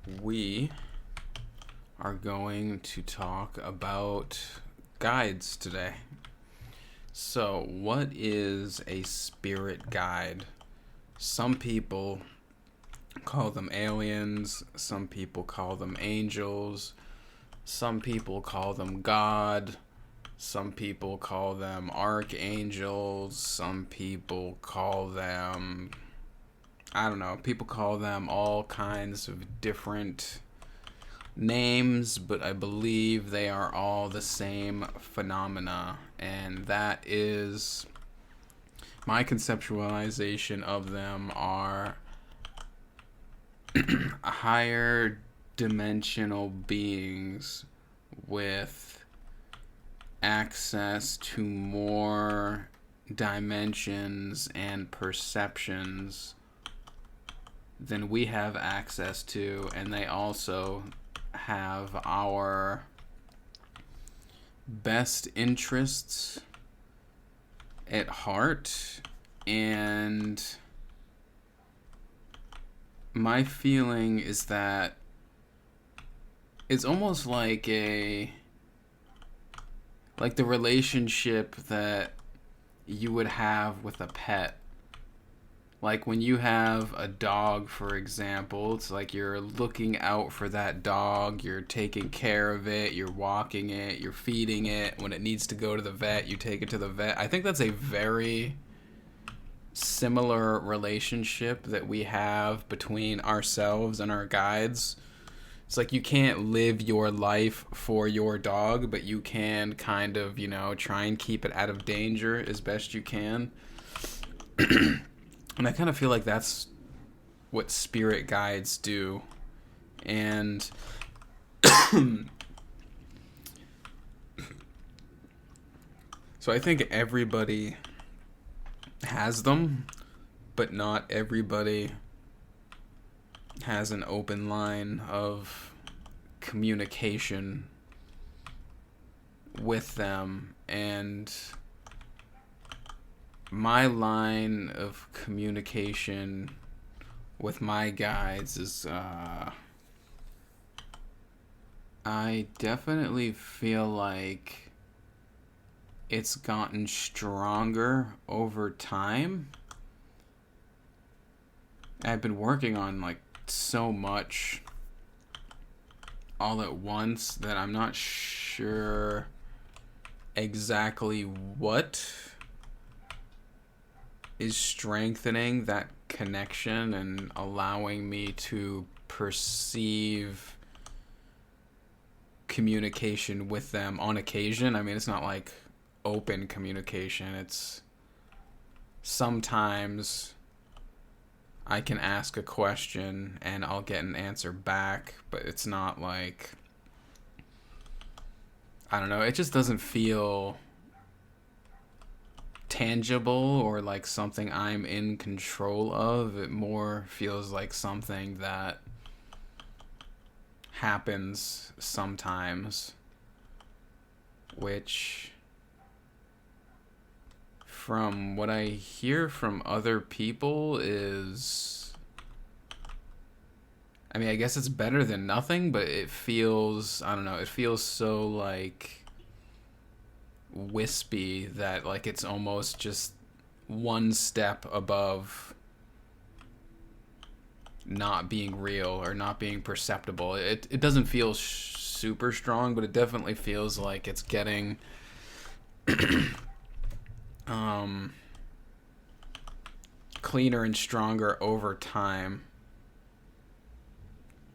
We are going to talk about guides today. So, what is a spirit guide? Some people call them aliens, some people call them angels, some people call them God, some people call them archangels, some people call them, I don't know, people call them all kinds of different names, but I believe they are all the same phenomena, and that is my conceptualization of them are higher dimensional beings with access to more dimensions and perceptions than we have access to, and they also have our best interests at heart. And my feeling is that it's almost like the relationship that you would have with a pet. Like when you have a dog, for example, it's like you're looking out for that dog, you're taking care of it, you're walking it, you're feeding it. When it needs to go to the vet, you take it to the vet. I think that's a very similar relationship that we have between ourselves and our guides. It's like you can't live your life for your dog, but you can kind of, try and keep it out of danger as best you can. And I kind of feel like that's what spirit guides do. And so I think everybody has them, but not everybody has an open line of communication with them. And my line of communication with my guides is I definitely feel like it's gotten stronger over time. I've been working on so much all at once that I'm not sure exactly what is strengthening that connection and allowing me to perceive communication with them on occasion. I mean, it's not like open communication. It's sometimes I can ask a question and I'll get an answer back, but it's not like, I don't know, it just doesn't feel tangible or like something I'm in control of. It more feels like something that happens sometimes, which, from what I hear from other people, is, I mean, I guess it's better than nothing, but it feels, I don't know, it feels so like wispy that like it's almost just one step above not being real or not being perceptible. It doesn't feel super strong, but it definitely feels like it's getting cleaner and stronger over time.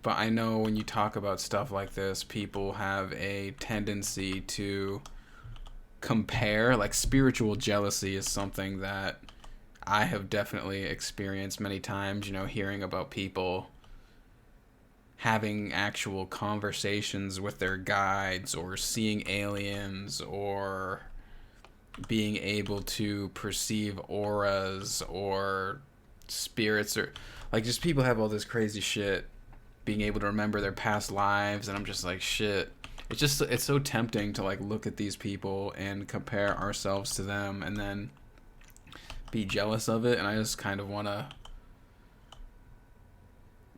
But I know when you talk about stuff like this, people have a tendency to compare. Like spiritual jealousy is something that I have definitely experienced many times, hearing about people having actual conversations with their guides or seeing aliens or being able to perceive auras or spirits, or like just people have all this crazy shit, being able to remember their past lives. And I'm just like, shit, it's so tempting to like look at these people and compare ourselves to them and then be jealous of it. And I just kind of want to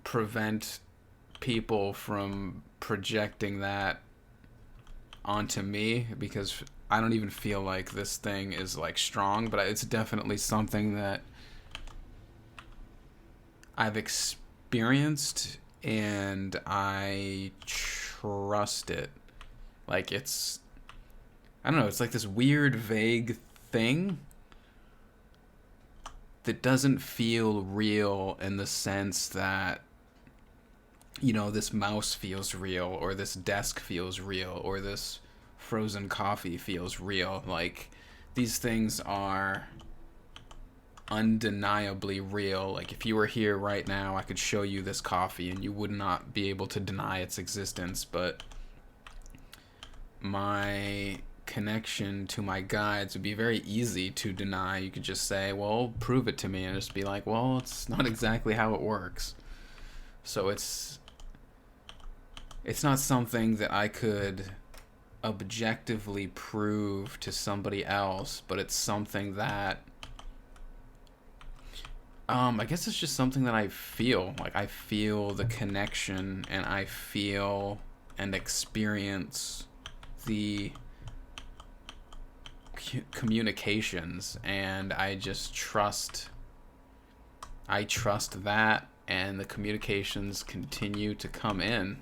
prevent people from projecting that onto me, because I don't even feel like this thing is like strong, but it's definitely something that I've experienced and I trust it. Like it's, I don't know, it's like this weird, vague thing that doesn't feel real in the sense that, you know, this mouse feels real, or this desk feels real, or this frozen coffee feels real. Like, these things are undeniably real. Like, if you were here right now, I could show you this coffee and you would not be able to deny its existence. But my connection to my guides would be very easy to deny. You could just say, well, prove it to me, and just be like, well, it's not exactly how it works. So it's not something that I could objectively prove to somebody else, but it's something that I guess it's just something that I feel. Like, I feel the connection, and I feel and experience the communications, and I just trust that, and the communications continue to come in.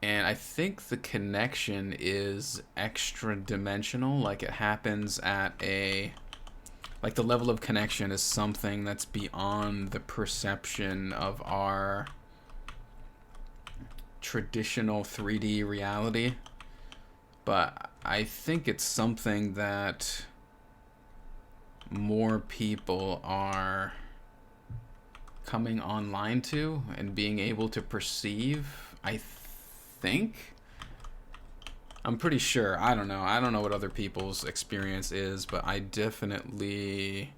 And I think the connection is extra dimensional. Like, it happens at like, the level of connection is something that's beyond the perception of our traditional 3D reality. But I think it's something that more people are coming online to and being able to perceive. I think, I'm pretty sure. I don't know what other people's experience is, but I'm definitely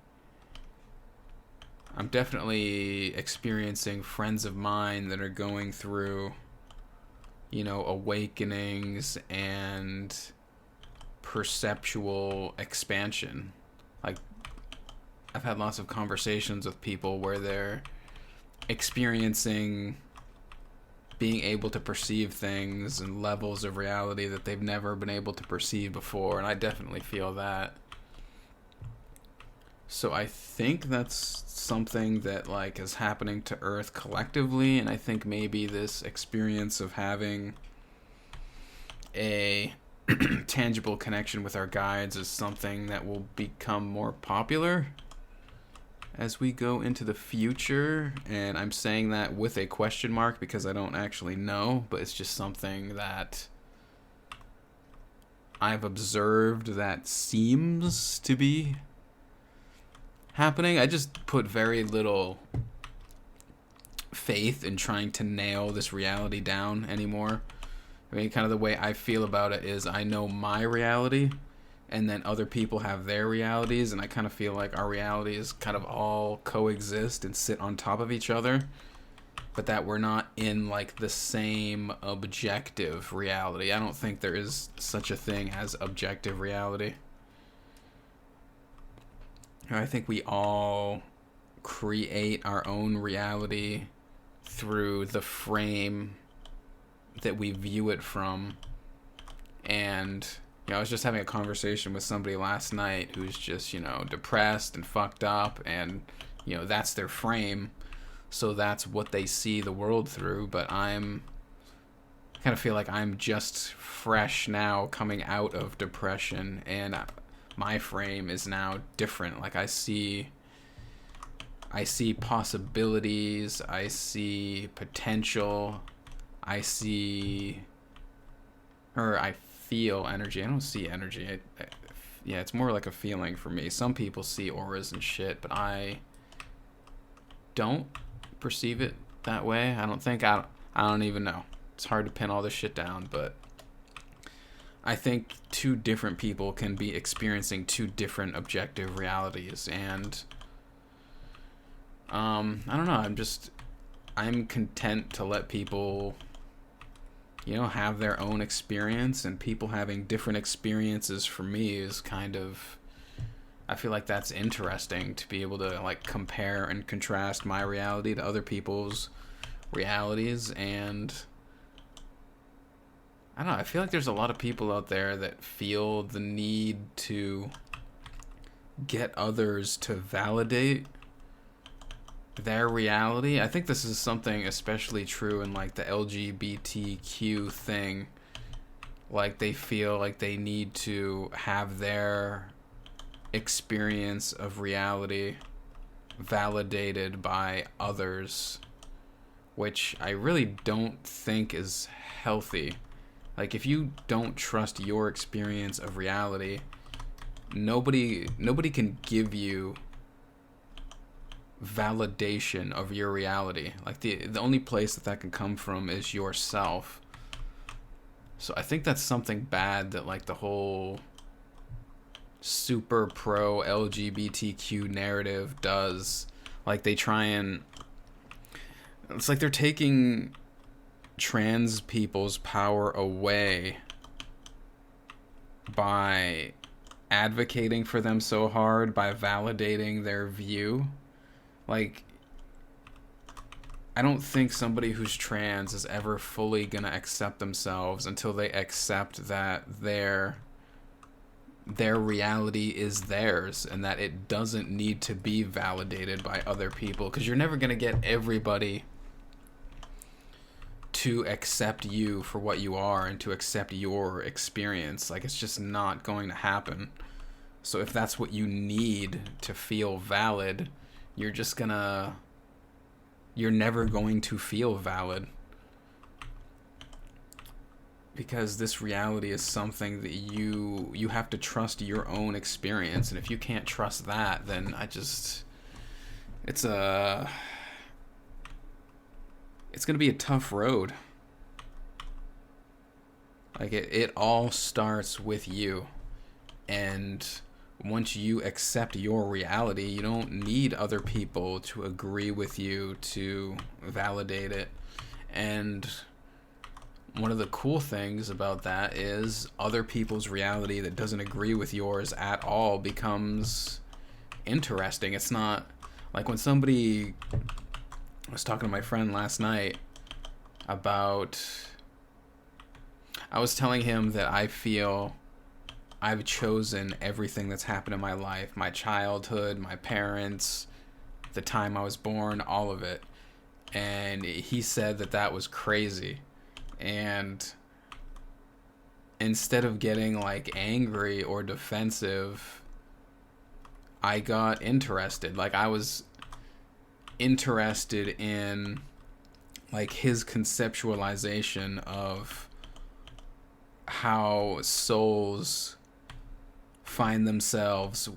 experiencing friends of mine that are going through, you know, awakenings and perceptual expansion. Like, I've had lots of conversations with people where they're experiencing being able to perceive things and levels of reality that they've never been able to perceive before, and I definitely feel that. So I think that's something that, like, is happening to Earth collectively, and I think maybe this experience of having a tangible connection with our guides is something that will become more popular as we go into the future. And I'm saying that with a question mark because I don't actually know, but it's just something that I've observed that seems to be happening. I just put very little faith in trying to nail this reality down anymore. I mean, kind of the way I feel about it is I know my reality, and then other people have their realities, and I kind of feel like our realities kind of all coexist and sit on top of each other, but that we're not in, like, the same objective reality. I don't think there is such a thing as objective reality. I think we all create our own reality through the frame that we view it from. And, you know, I was just having a conversation with somebody last night who's just, you know, depressed and fucked up, and, you know, that's their frame, so that's what they see the world through. But I kind of feel like I'm just fresh now coming out of depression, and my frame is now different. Like, I see possibilities, I see potential, I feel energy. I don't see energy. Yeah, it's more like a feeling for me. Some people see auras and shit, but I don't perceive it that way. I don't think. I don't even know. It's hard to pin all this shit down, but I think two different people can be experiencing two different objective realities, and I don't know. I'm content to let people, you know, have their own experience, and people having different experiences for me is kind of I feel like that's interesting to be able to like compare and contrast my reality to other people's realities. And I don't know, I feel like there's a lot of people out there that feel the need to get others to validate their reality. I think this is something especially true in like the LGBTQ thing. Like they feel like they need to have their experience of reality validated by others, which I really don't think is healthy. Like if you don't trust your experience of reality, nobody can give you validation of your reality. Like the only place that can come from is yourself. So I think that's something bad that like the whole super pro LGBTQ narrative does. Like they try and it's like they're taking trans people's power away by advocating for them so hard, by validating their view. Like, I don't think somebody who's trans is ever fully gonna accept themselves until they accept that their reality is theirs and that it doesn't need to be validated by other people, because you're never gonna get everybody to accept you for what you are and to accept your experience. Like, it's just not going to happen. So if that's what you need to feel valid, you're never going to feel valid, because this reality is something that you have to trust your own experience. And if you can't trust that, then it's going to be a tough road. Like it all starts with you. And once you accept your reality, you don't need other people to agree with you to validate it. And one of the cool things about that is other people's reality that doesn't agree with yours at all becomes interesting. It's not like when somebody, I was talking to my friend last night about, I was telling him that I feel I've chosen everything that's happened in my life, my childhood, my parents, the time I was born, all of it. And he said that was crazy. And instead of getting like angry or defensive, I got interested. Like I was interested in like his conceptualization of how souls find themselves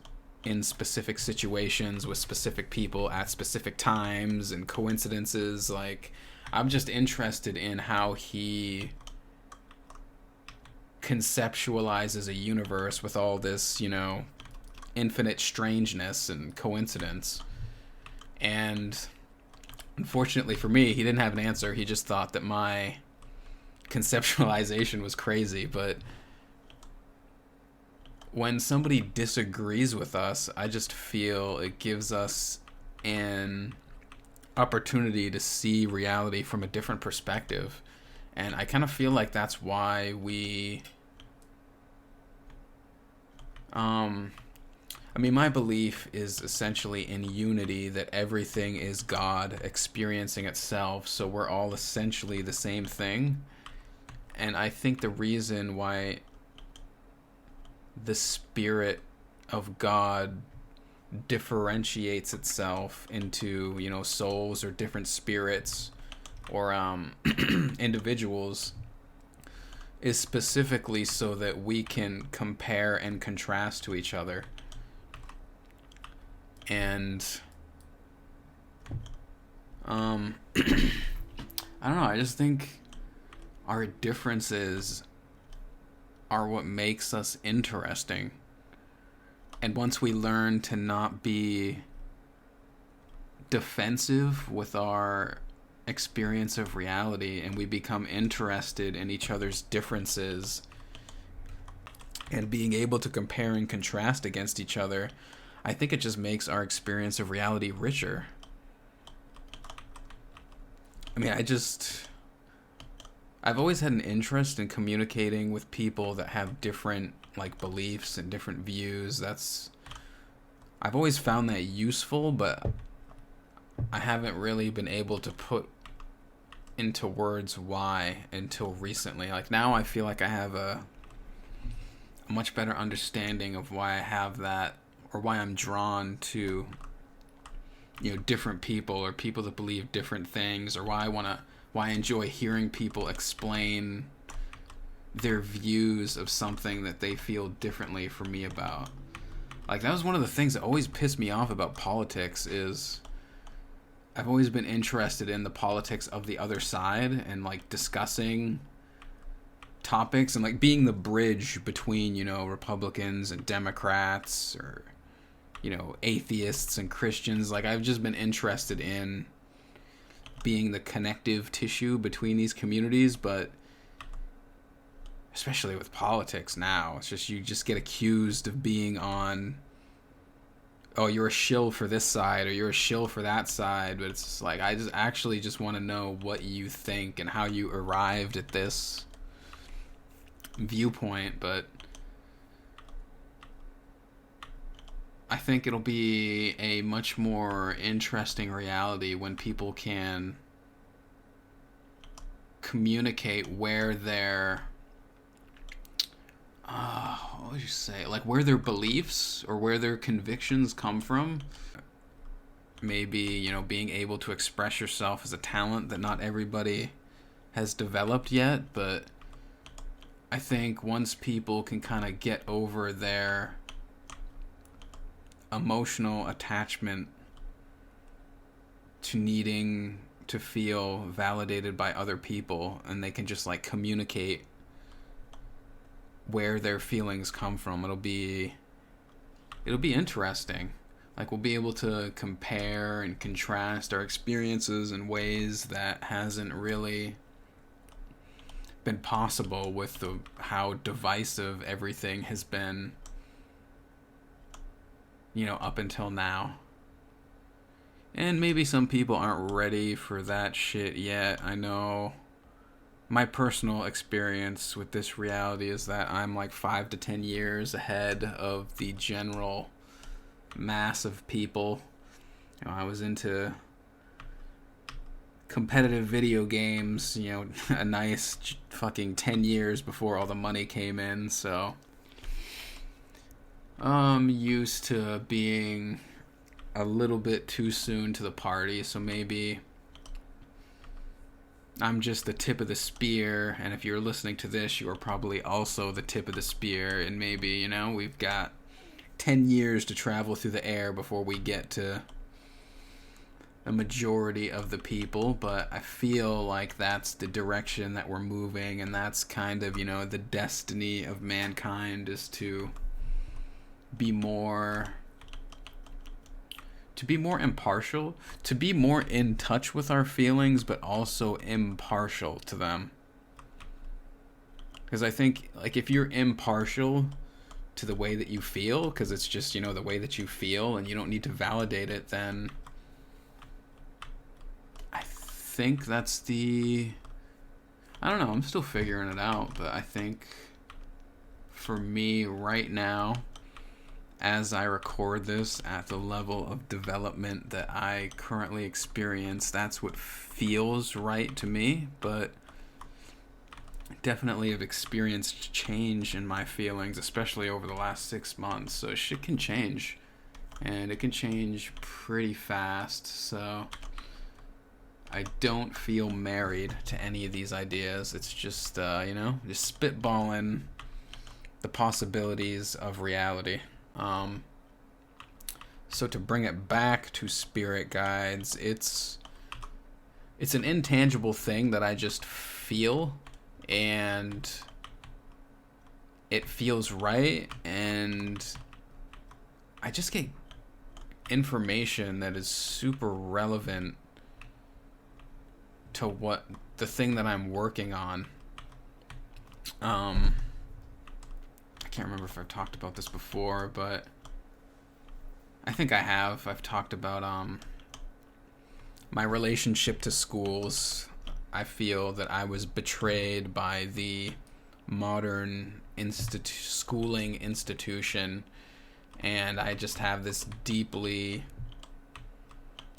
in specific situations with specific people at specific times and coincidences. Like, I'm just interested in how he conceptualizes a universe with all this, infinite strangeness and coincidence. And unfortunately for me, he didn't have an answer. He just thought that my conceptualization was crazy. But when somebody disagrees with us, I just feel it gives us an opportunity to see reality from a different perspective. And I kind of feel like that's why we my belief is essentially in unity, that everything is God experiencing itself, so we're all essentially the same thing. And I think the reason why the spirit of God differentiates itself into, souls or different spirits or individuals is specifically so that we can compare and contrast to each other. And I don't know, I just think our differences are what makes us interesting. And once we learn to not be defensive with our experience of reality, and we become interested in each other's differences and being able to compare and contrast against each other, I think it just makes our experience of reality richer. I mean, I've always had an interest in communicating with people that have different like beliefs and different views. I've always found that useful, but I haven't really been able to put into words why until recently. Like now I feel like I have a much better understanding of why I have that, or why I'm drawn to, different people or people that believe different things, or why I enjoy hearing people explain their views of something that they feel differently from me about. Like that was one of the things that always pissed me off about politics is I've always been interested in the politics of the other side and like discussing topics and like being the bridge between, Republicans and Democrats, or, atheists and Christians. Like I've just been interested in being the connective tissue between these communities, but especially with politics now, it's just you just get accused of being on, oh, you're a shill for this side or you're a shill for that side. But it's just like I just actually just want to know what you think and how you arrived at this viewpoint. But I think it'll be a much more interesting reality when people can communicate where their what would you say, like where their beliefs or where their convictions come from. Maybe, being able to express yourself is a talent that not everybody has developed yet, but I think once people can kind of get over their emotional attachment to needing to feel validated by other people, and they can just like communicate where their feelings come from, it'll be interesting. Like we'll be able to compare and contrast our experiences in ways that hasn't really been possible with how divisive everything has been, up until now. And maybe some people aren't ready for that shit yet. I know my personal experience with this reality is that I'm like 5 to 10 years ahead of the general mass of people. I was into competitive video games, a nice fucking 10 years before all the money came in, so I'm used to being a little bit too soon to the party, so maybe I'm just the tip of the spear, and if you're listening to this, you are probably also the tip of the spear, and maybe, we've got 10 years to travel through the air before we get to a majority of the people, but I feel like that's the direction that we're moving, and that's kind of, the destiny of mankind is to be more impartial, to be more in touch with our feelings, but also impartial to them. Because I think, like, if you're impartial to the way that you feel, because it's just, the way that you feel, and you don't need to validate it, then I think that's I don't know, I'm still figuring it out, but I think for me right now, as I record this at the level of development that I currently experience, that's what feels right to me, but definitely have experienced change in my feelings, especially over the last 6 months, so shit can change, and it can change pretty fast, so I don't feel married to any of these ideas. It's just, just spitballing the possibilities of reality. So to bring it back to spirit guides, it's an intangible thing that I just feel, and it feels right, and I just get information that is super relevant to what the thing that I'm working on. I can't remember if I've talked about this before, but I think I have. I've talked about my relationship to schools. I feel that I was betrayed by the modern schooling institution, and I just have this deeply.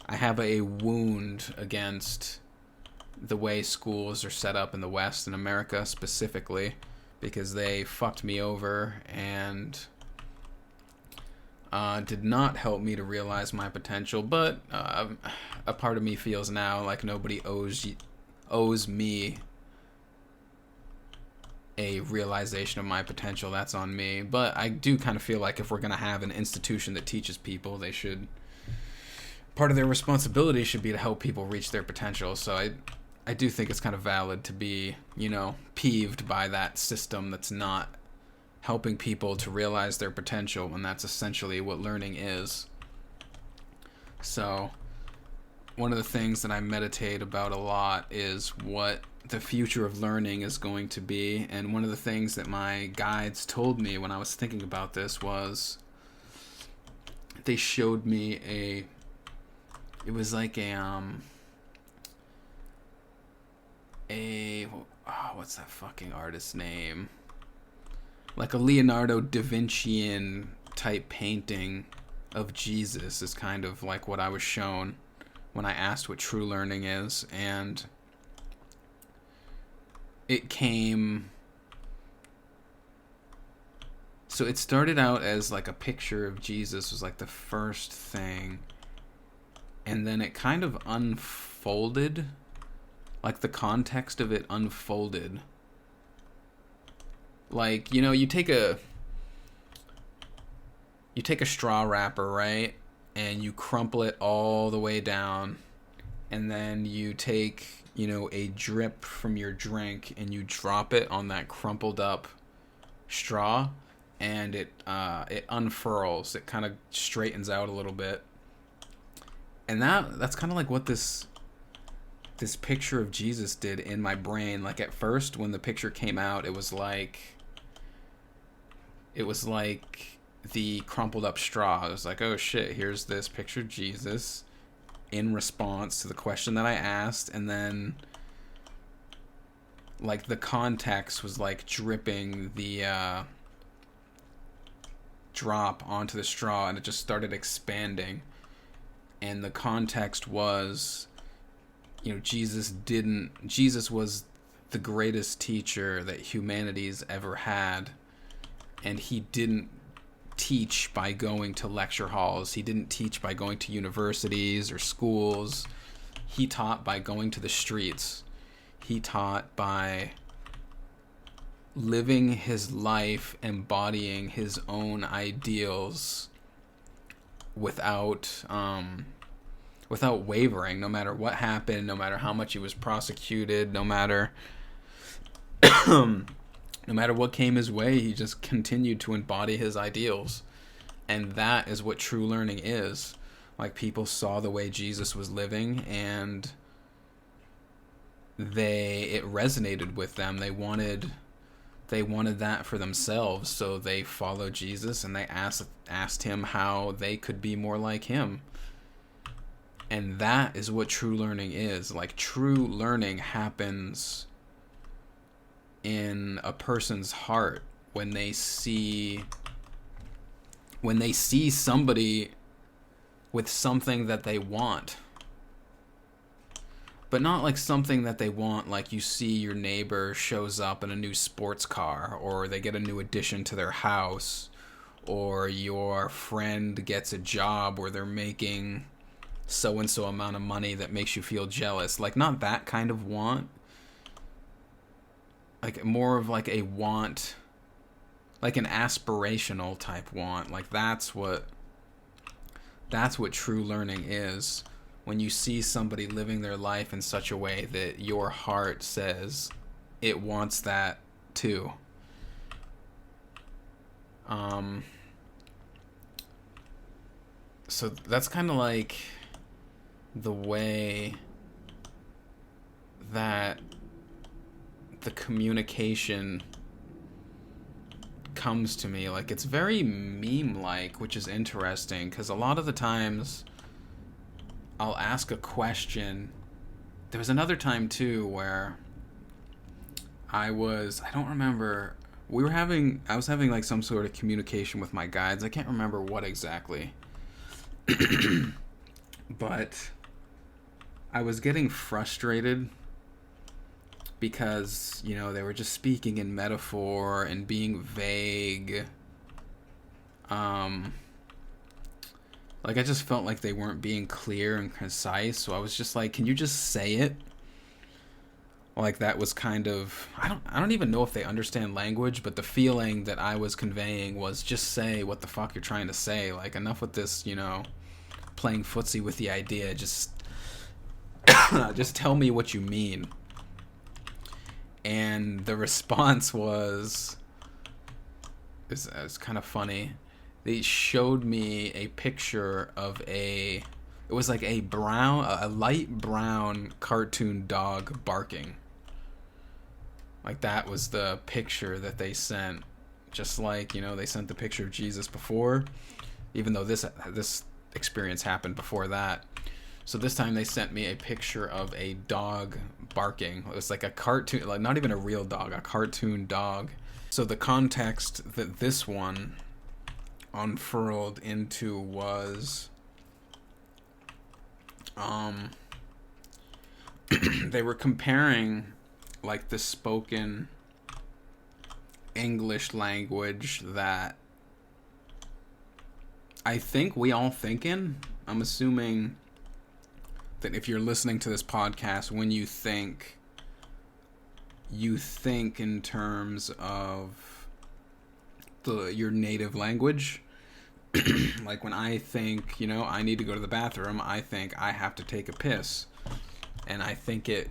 I have a wound against the way schools are set up in the West, in America specifically, because they fucked me over and did not help me to realize my potential. But a part of me feels now like nobody owes me a realization of my potential. That's on me. But I do kind of feel like if we're going to have an institution that teaches people, they should, part of their responsibility should be to help people reach their potential. So I do think it's kind of valid to be, peeved by that system that's not helping people to realize their potential, when that's essentially what learning is. So one of the things that I meditate about a lot is what the future of learning is going to be. And one of the things that my guides told me when I was thinking about this was they showed me it was like what's that fucking artist's name? Like a Leonardo da Vincian type painting of Jesus is kind of like what I was shown when I asked what true learning is. And it came... So it started out as like a picture of Jesus was like the first thing. And then it kind of unfolded. Like the context of it unfolded. Like, you take a straw wrapper, right? And you crumple it all the way down. And then you take, a drip from your drink and you drop it on that crumpled up straw, and it unfurls. It kind of straightens out a little bit. And that's kind of like what this picture of Jesus did in my brain. Like at first when the picture came out, it was like the crumpled up straw. I was like, oh shit, here's this picture of Jesus in response to the question that I asked. And then like the context was like dripping the drop onto the straw, and it just started expanding. And the context was, Jesus was the greatest teacher that humanity's ever had. And he didn't teach by going to lecture halls. He didn't teach by going to universities or schools. He taught by going to the streets. He taught by living his life, embodying his own ideals without wavering, no matter what happened, no matter how much he was prosecuted, no matter no matter what came his way. He just continued to embody his ideals. And that is what true learning is. Like, people saw the way Jesus was living, and it resonated with them. They wanted that for themselves, so they followed Jesus, and they asked him how they could be more like him. And that is what true learning is. Like, true learning happens in a person's heart when they see somebody with something that they want. But not like something that they want, like you see your neighbor shows up in a new sports car, or they get a new addition to their house, or your friend gets a job where they're making so-and-so amount of money that makes you feel jealous. Like, not that kind of want. Like, more of like a want, like an aspirational type want. Like, that's what true learning is. When you see somebody living their life in such a way that your heart says it wants that too. So that's kind of like the way that the communication comes to me. Like, it's very meme-like, which is interesting, because a lot of the times I'll ask a question. There was another time, too, where I don't remember, I was having, like, some sort of communication with my guides. I can't remember what exactly. But I was getting frustrated because, they were just speaking in metaphor and being vague. Like, I just felt like they weren't being clear and concise, so I was just like, can you just say it? Like, that was kind of, I don't even know if they understand language, but the feeling that I was conveying was, just say what the fuck you're trying to say. Like, enough with this, playing footsie with the idea. Just just tell me what you mean. And the response was, it's kind of funny. They showed me a picture of it was like a light brown cartoon dog barking. Like, that was the picture that they sent. Just like, they sent the picture of Jesus before, even though this experience happened before that. So this time they sent me a picture of a dog barking. It was like a cartoon, like not even a real dog, a cartoon dog. So the context that this one unfurled into was they were comparing like the spoken English language that I think we all think in. I'm assuming that if you're listening to this podcast, when you think in terms of your native language. Like, when I think, I need to go to the bathroom, I think I have to take a piss. And I think it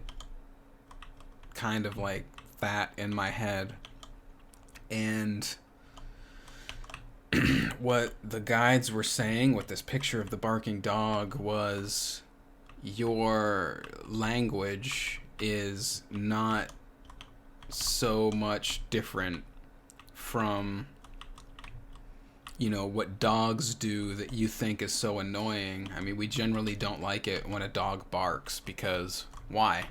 kind of like that in my head. And what the guides were saying with this picture of the barking dog was, your language is not so much different from, what dogs do that you think is so annoying. I mean, we generally don't like it when a dog barks, because why?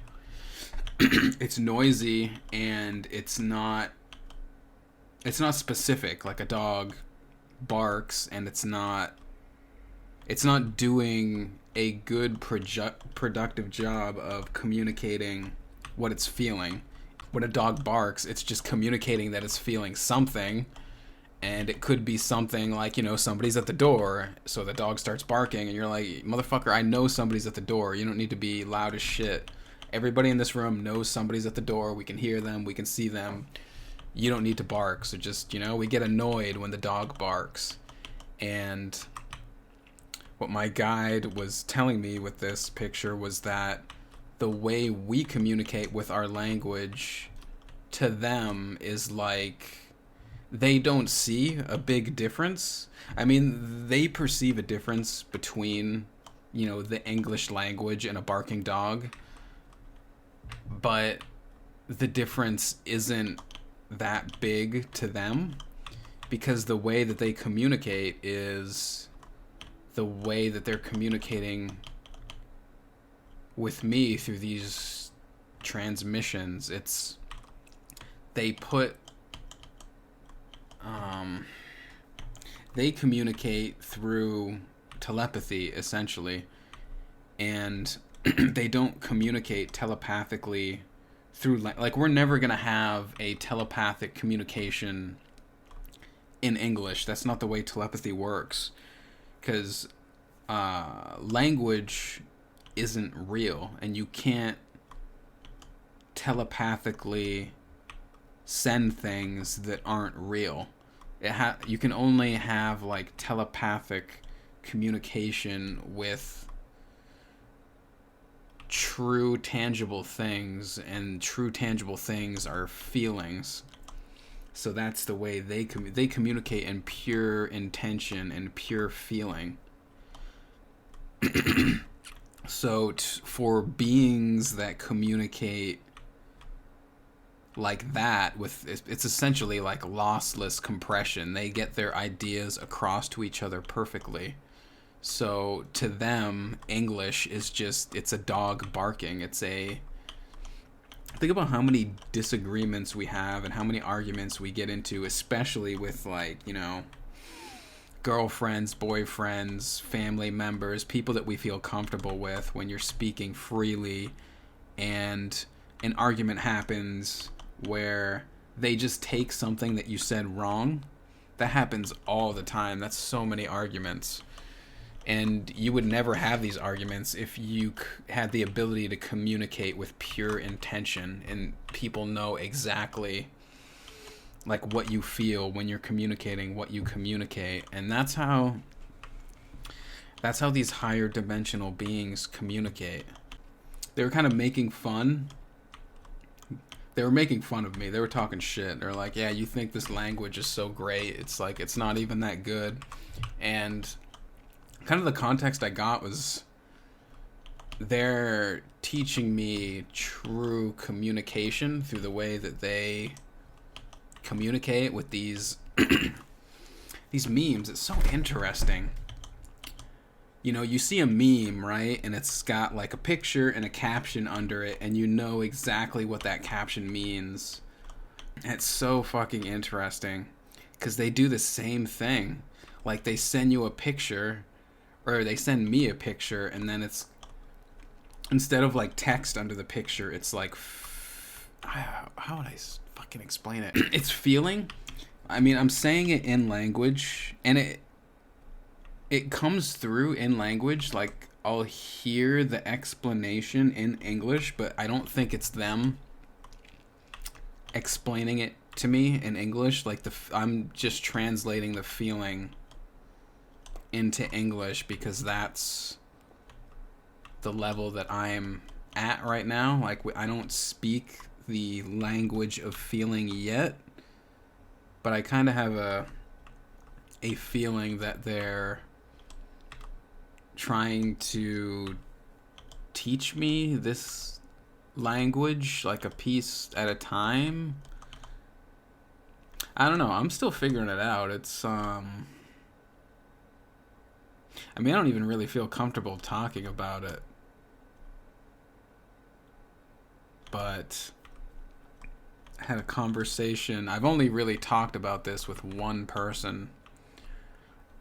It's noisy and it's not specific. Like, a dog barks and it's not doing a good productive job of communicating what it's feeling. When a dog barks, it's just communicating that it's feeling something, and it could be something like, somebody's at the door, so the dog starts barking and you're like, motherfucker, I know somebody's at the door, you don't need to be loud as shit. Everybody in this room knows somebody's at the door, we can hear them, we can see them, you don't need to bark. So just, we get annoyed when the dog barks. And what my guide was telling me with this picture was that the way we communicate with our language to them is like, they don't see a big difference. I mean, they perceive a difference between, the English language and a barking dog, but the difference isn't that big to them, because the way that they communicate is the way that they're communicating with me through these transmissions. They communicate through telepathy, essentially, and they don't communicate telepathically through, like, we're never gonna have a telepathic communication in English. That's not the way telepathy works, because language isn't real, and you can't telepathically send things that aren't real. You can only have like telepathic communication with true tangible things, and true tangible things are feelings. So that's the way they communicate, in pure intention and pure feeling. So for beings that communicate like that. With it's essentially like lossless compression. They get their ideas across to each other perfectly. So to them, English is just, it's a dog barking. It's a, think about how many disagreements we have and how many arguments we get into, especially with, like, you know, girlfriends, boyfriends, family members, people that we feel comfortable with, when you're speaking freely and an argument happens where they just take something that you said wrong. That happens all the time. That's so many arguments. And you would never have these arguments if you had the ability to communicate with pure intention, and people know exactly like what you feel when you're communicating what you communicate. And that's how these higher dimensional beings communicate. They were kind of making fun. They were making fun of me. They were talking shit. They're like, yeah, you think this language is so great. It's like, it's not even that good. And kind of the context I got was they're teaching me true communication through the way that they communicate with these these memes. It's so interesting. You know, you see a meme, right? And it's got like a picture and a caption under it, and you know exactly what that caption means. And it's so fucking interesting because they do the same thing. Like, they send you a picture, or they send me a picture, and then it's, instead of like text under the picture, it's like, how would I fucking explain it? It's feeling. I mean, I'm saying it in language, and it comes through in language. Like, I'll hear the explanation in English, but I don't think it's them explaining it to me in English. Like, I'm just translating the feeling into English because that's the level that I'm at right now. Like, I don't speak the language of feeling yet, but I kind of have a feeling that they're trying to teach me this language, like a piece at a time. I don't know. I'm still figuring it out. It's I mean, I don't even really feel comfortable talking about it. But I had a conversation. I've only really talked about this with one person,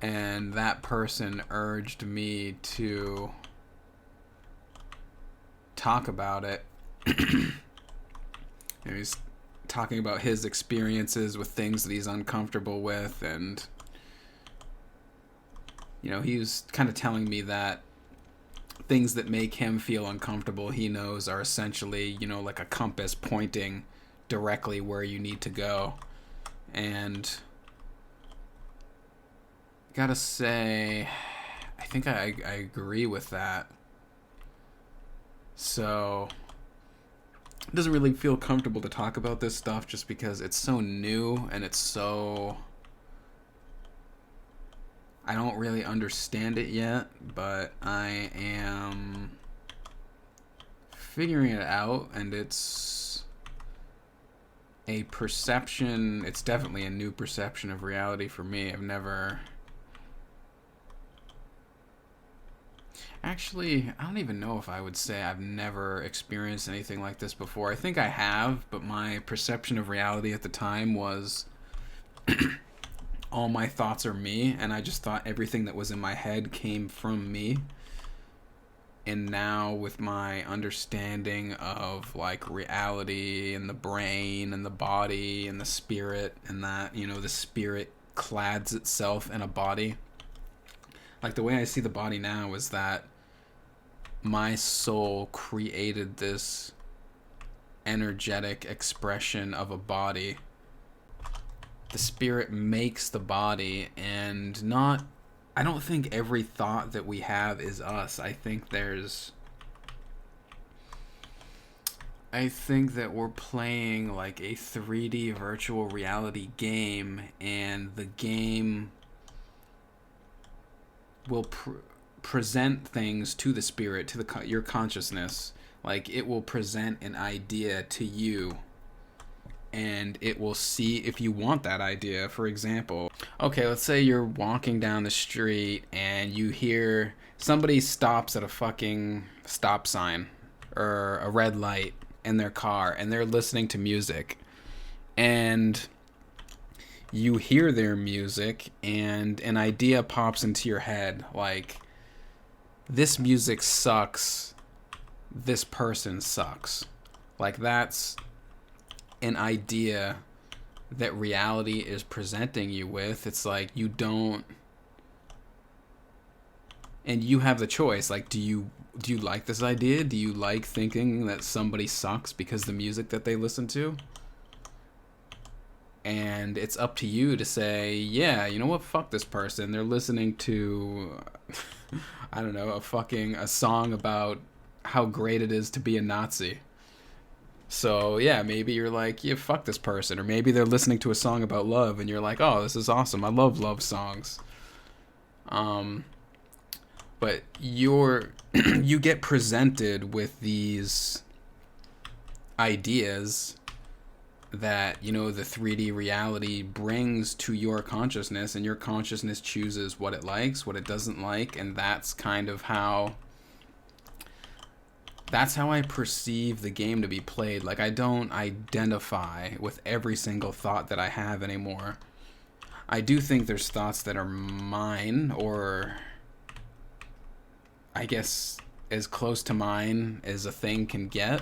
and that person urged me to talk about it. He's talking about his experiences with things that he's uncomfortable with, and you know, he was kind of telling me that things that make him feel uncomfortable, he knows, are essentially, you know, like a compass pointing directly where you need to go. And gotta say, I think I agree with that. So it doesn't really feel comfortable to talk about this stuff just because it's so new and it's so, I don't really understand it yet, but I am figuring it out, and it's a perception. It's definitely a new perception of reality for me. Actually, I don't even know if I would say I've never experienced anything like this before. I think I have, but my perception of reality at the time was all my thoughts are me, and I just thought everything that was in my head came from me. And now, with my understanding of like reality and the brain and the body and the spirit, and that, you know, the spirit clads itself in a body, like the way I see the body now is that my soul created this energetic expression of a body. The spirit makes the body, and I don't think every thought that we have is us. I think that we're playing like a 3D virtual reality game, and the game will present things to the spirit, to your consciousness. Like, it will present an idea to you, and it will see if you want that idea. For example, okay, let's say you're walking down the street and you hear somebody stops at a fucking stop sign or a red light in their car and they're listening to music, and you hear their music and an idea pops into your head like, this music sucks, this person sucks. Like, that's an idea that reality is presenting you with. It's like, you don't, and you have the choice. Like, do you like this idea? Do you like thinking that somebody sucks because the music that they listen to? And it's up to you to say, yeah, you know what, fuck this person. They're listening to I don't know, a song about how great it is to be a Nazi. So yeah, maybe you're like, yeah, fuck this person. Or maybe they're listening to a song about love and you're like, oh, this is awesome, I love songs. But you get presented with these ideas that, you know, the 3D reality brings to your consciousness, and your consciousness chooses what it likes, what it doesn't like, and that's how I perceive the game to be played. Like, I don't identify with every single thought that I have anymore. I do think there's thoughts that are mine, or I guess as close to mine as a thing can get.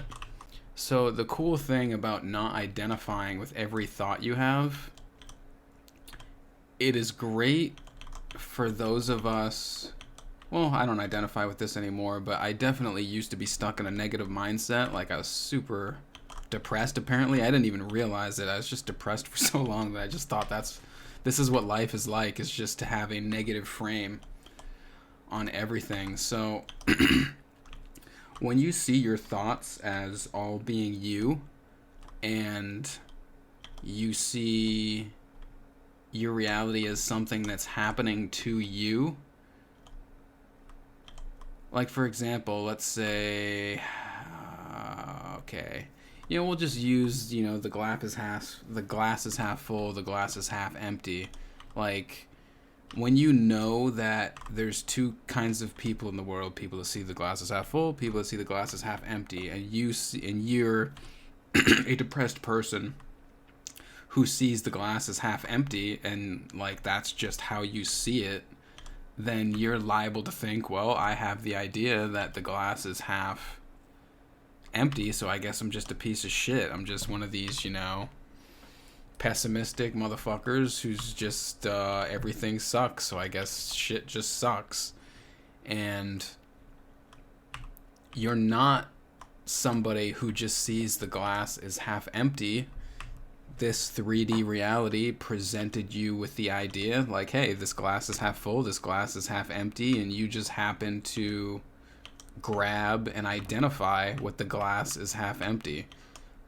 So the cool thing about not identifying with every thought you have, it is great for those of us, well, I don't identify with this anymore, but I definitely used to be stuck in a negative mindset. Like, I was super depressed, apparently. I didn't even realize it. I was just depressed for so long that I just thought this is what life is like, is just to have a negative frame on everything. So when you see your thoughts as all being you, and you see your reality as something that's happening to you, like, for example, let's say, okay, you know, we'll just use, you know, the glass is half full, the glass is half empty. Like, when you know that there's two kinds of people in the world, people that see the glass is half full, people that see the glass is half empty, and you're a depressed person who sees the glass as half empty, and like, that's just how you see it, then you're liable to think, well, I have the idea that the glass is half empty, so I guess I'm just a piece of shit. I'm just one of these, you know, pessimistic motherfuckers who's just everything sucks, so I guess shit just sucks. And you're not somebody who just sees the glass as half empty. This 3D reality presented you with the idea, like, hey, this glass is half full, this glass is half empty, and you just happen to grab and identify with the glass is half empty.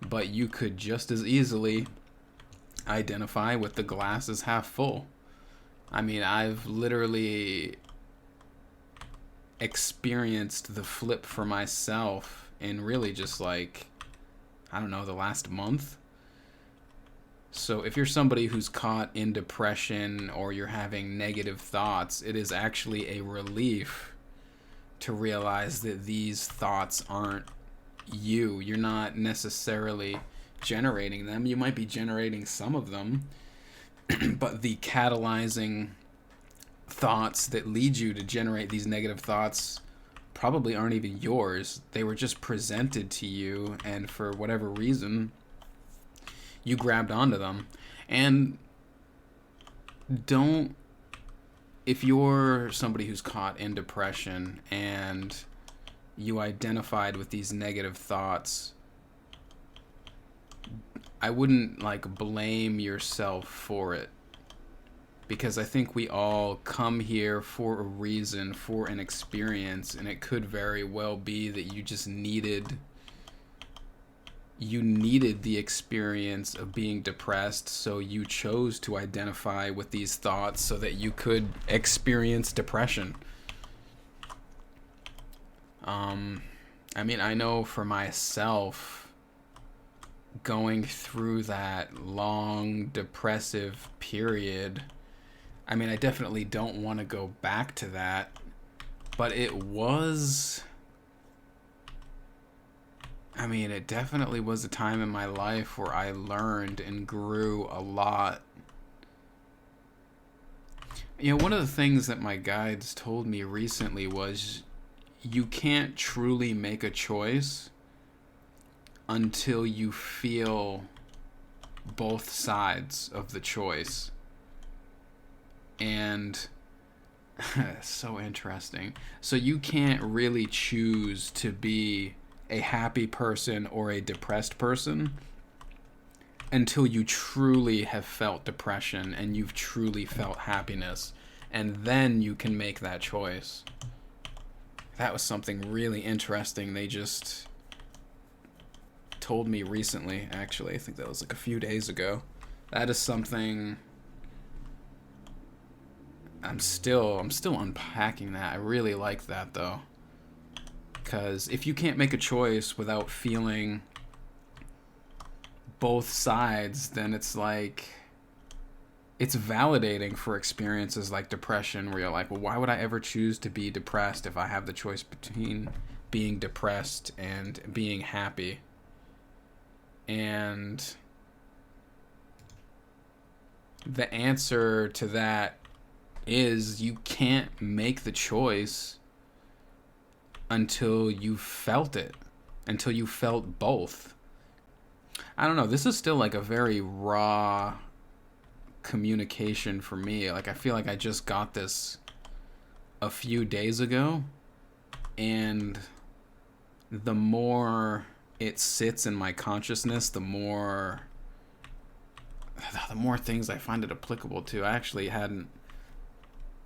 But you could just as easily identify with the glass is half full. I mean, I've literally experienced the flip for myself in really just, like, I don't know, the last month. So if you're somebody who's caught in depression or you're having negative thoughts, it is actually a relief to realize that these thoughts aren't you. You're not necessarily generating them. You might be generating some of them, but the catalyzing thoughts that lead you to generate these negative thoughts probably aren't even yours. They were just presented to you, and for whatever reason, you grabbed onto them. And if you're somebody who's caught in depression and you identified with these negative thoughts, I wouldn't, like, blame yourself for it, because I think we all come here for a reason, for an experience, and it could very well be that you just needed the experience of being depressed, so you chose to identify with these thoughts so that you could experience depression. I mean, I know for myself, going through that long depressive period. I mean, I definitely don't want to go back to that, but it definitely was a time in my life where I learned and grew a lot. One of the things that my guides told me recently was you can't truly make a choice until you feel both sides of the choice. And so interesting. So you can't really choose to be a happy person or a depressed person until you truly have felt depression and you've truly felt happiness. And then you can make that choice. That was something really interesting they just told me recently, actually. I think that was like a few days ago. That is something I'm still unpacking that. I really like that though. Because if you can't make a choice without feeling both sides, then it's like it's validating for experiences like depression where you're like, well, why would I ever choose to be depressed if I have the choice between being depressed and being happy? And the answer to that is you can't make the choice until you felt it, until you felt both. I don't know, this is still like a very raw communication for me. Like I feel like I just got this a few days ago, and the more it sits in my consciousness, the more things I find it applicable to. I actually hadn't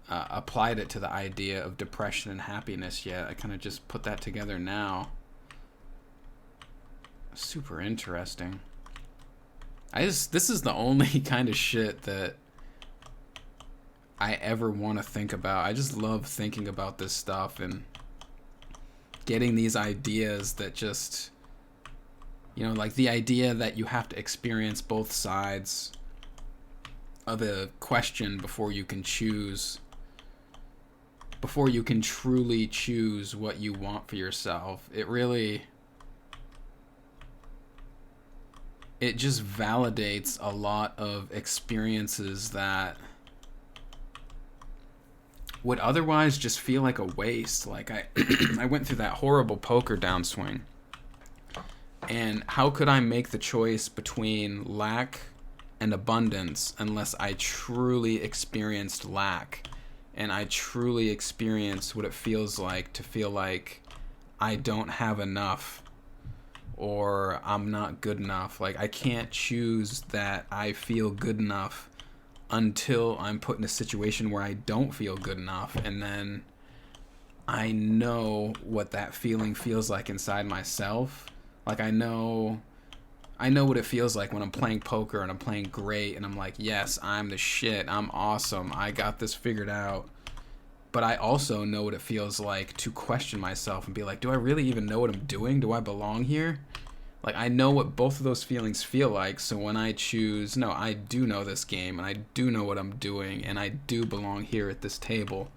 applied it to the idea of depression and happiness yet. I kind of just put that together now. Super interesting. This is the only kind of shit that I ever want to think about. I just love thinking about this stuff and getting these ideas that just, like the idea that you have to experience both sides of a question before you can truly choose what you want for yourself. It just validates a lot of experiences that would otherwise just feel like a waste. Like I went through that horrible poker downswing, and how could I make the choice between lack and abundance unless I truly experienced lack and I truly experienced what it feels like to feel like I don't have enough or I'm not good enough. Like I can't choose that I feel good enough until I'm put in a situation where I don't feel good enough, and then I know what that feeling feels like inside myself. Like I know what it feels like when I'm playing poker and I'm playing great and I'm like, yes, I'm the shit, I'm awesome, I got this figured out. But I also know what it feels like to question myself and be like, do I really even know what I'm doing? Do I belong here? Like, I know what both of those feelings feel like, so when I choose, no, I do know this game, and I do know what I'm doing, and I do belong here at this table.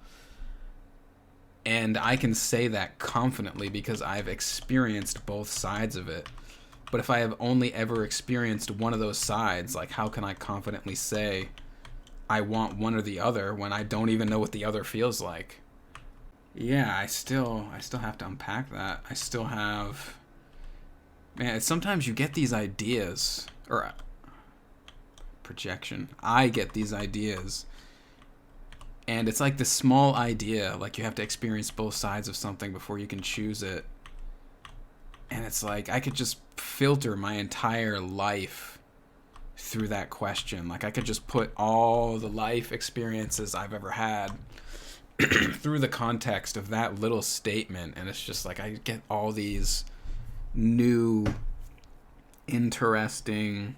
And I can say that confidently because I've experienced both sides of it. But if I have only ever experienced one of those sides, like, how can I confidently say I want one or the other when I don't even know what the other feels like? Yeah, I still have to unpack that. I still have... Man, sometimes you get these ideas, or projection. I get these ideas, and it's like this small idea, like you have to experience both sides of something before you can choose it. And it's like, I could just filter my entire life through that question. Like I could just put all the life experiences I've ever had through the context of that little statement, and it's just like I get all these new interesting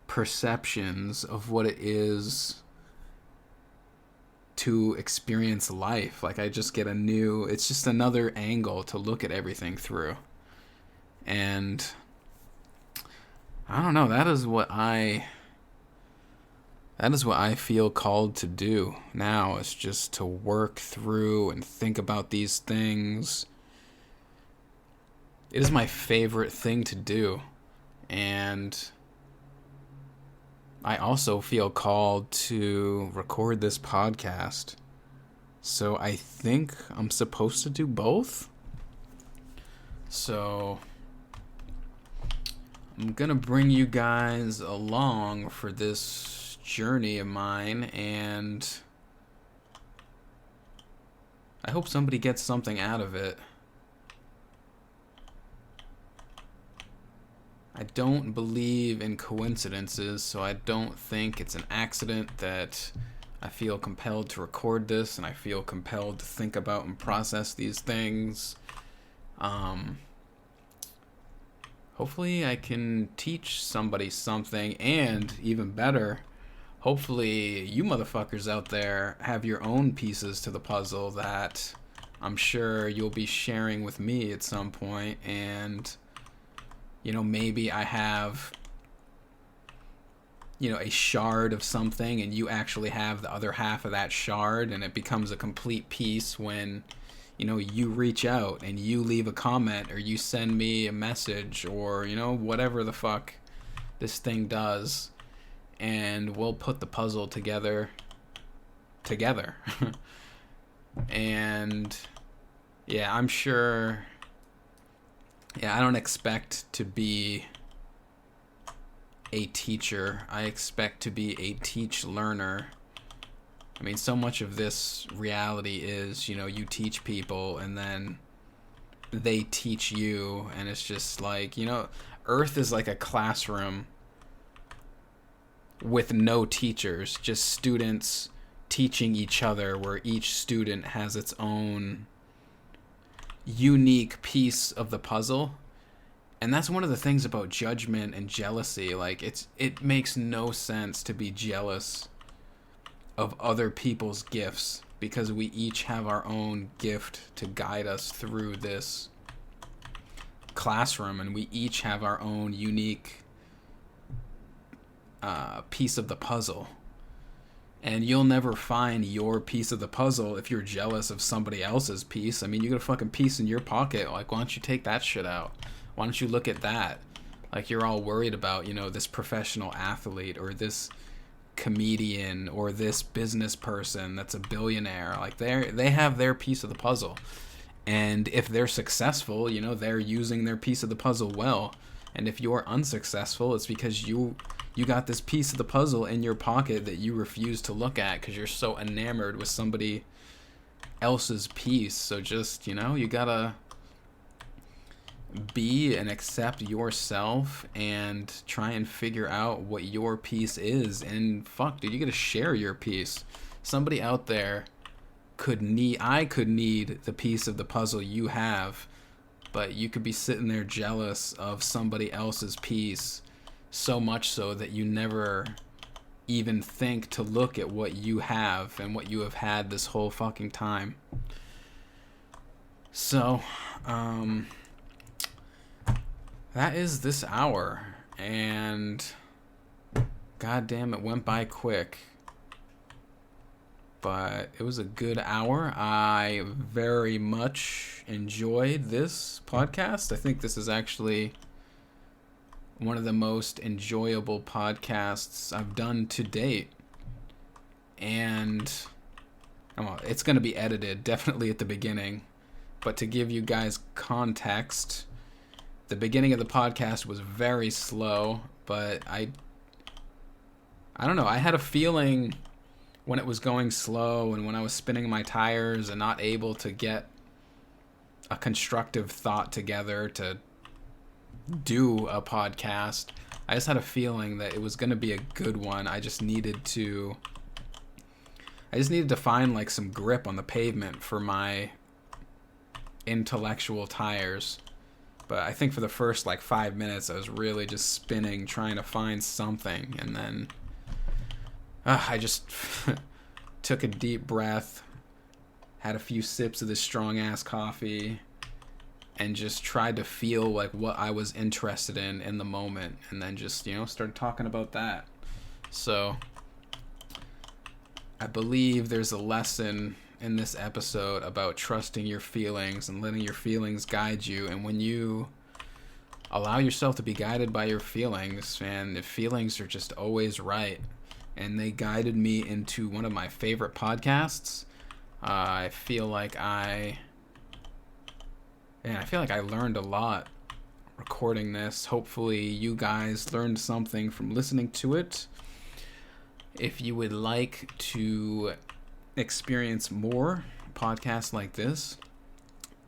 perceptions of what it is to experience life. Like I just get it's just another angle to look at everything through. And I don't know. That is what I feel called to do now. Is just to work through and think about these things. It is my favorite thing to do. And I also feel called to record this podcast. So I think I'm supposed to do both. So I'm gonna bring you guys along for this journey of mine, and I hope somebody gets something out of it. I don't believe in coincidences, so I don't think it's an accident that I feel compelled to record this, and I feel compelled to think about and process these things. Hopefully I can teach somebody something, and even better, hopefully you motherfuckers out there have your own pieces to the puzzle that I'm sure you'll be sharing with me at some point. And maybe I have a shard of something, and you actually have the other half of that shard, and it becomes a complete piece when you reach out and you leave a comment, or you send me a message, or whatever the fuck this thing does, and we'll put the puzzle together. And yeah, I'm sure. Yeah, I don't expect to be a teacher. I expect to be a teach learner. I mean, so much of this reality is, you teach people and then they teach you, and it's just like, Earth is like a classroom with no teachers, just students teaching each other, where each student has its own unique piece of the puzzle. And that's one of the things about judgment and jealousy. Like, it makes no sense to be jealous of other people's gifts, because we each have our own gift to guide us through this classroom, and we each have our own unique piece of the puzzle. And you'll never find your piece of the puzzle if you're jealous of somebody else's piece. I mean, you got a fucking piece in your pocket. Like, why don't you take that shit out? Why don't you look at that? Like, you're all worried about, this professional athlete, or this comedian, or this business person that's a billionaire. Like, they have their piece of the puzzle. And if they're successful, they're using their piece of the puzzle well. And if you're unsuccessful, it's because you got this piece of the puzzle in your pocket that you refuse to look at because you're so enamored with somebody else's piece. So just, you gotta be and accept yourself and try and figure out what your piece is. And fuck, dude, you gotta share your piece. Somebody out there I could need the piece of the puzzle you have, but you could be sitting there jealous of somebody else's piece, so much so that you never even think to look at what you have and what you have had this whole fucking time. So, that is this hour, and goddamn, it went by quick. But it was a good hour. I very much enjoyed this podcast. I think this is actually one of the most enjoyable podcasts I've done to date. And it's going to be edited, definitely at the beginning. But to give you guys context, the beginning of the podcast was very slow, but I don't know. I had a feeling when it was going slow and when I was spinning my tires and not able to get a constructive thought together to do a podcast, I just had a feeling that it was going to be a good one. I just needed to find like some grip on the pavement for my intellectual tires. But I think for the first like 5 minutes I was really just spinning, trying to find something, and then I just took a deep breath, had a few sips of this strong ass coffee, and just tried to feel like what I was interested in the moment, and then just, started talking about that. So I believe there's a lesson in this episode about trusting your feelings and letting your feelings guide you. And when you allow yourself to be guided by your feelings, man, the feelings are just always right. And they guided me into one of my favorite podcasts. I feel like I learned a lot recording this. Hopefully you guys learned something from listening to it. If you would like to experience more podcasts like this,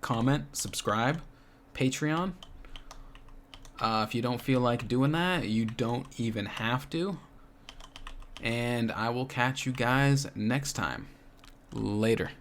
comment, subscribe, Patreon. If you don't feel like doing that, you don't even have to. And I will catch you guys next time. Later.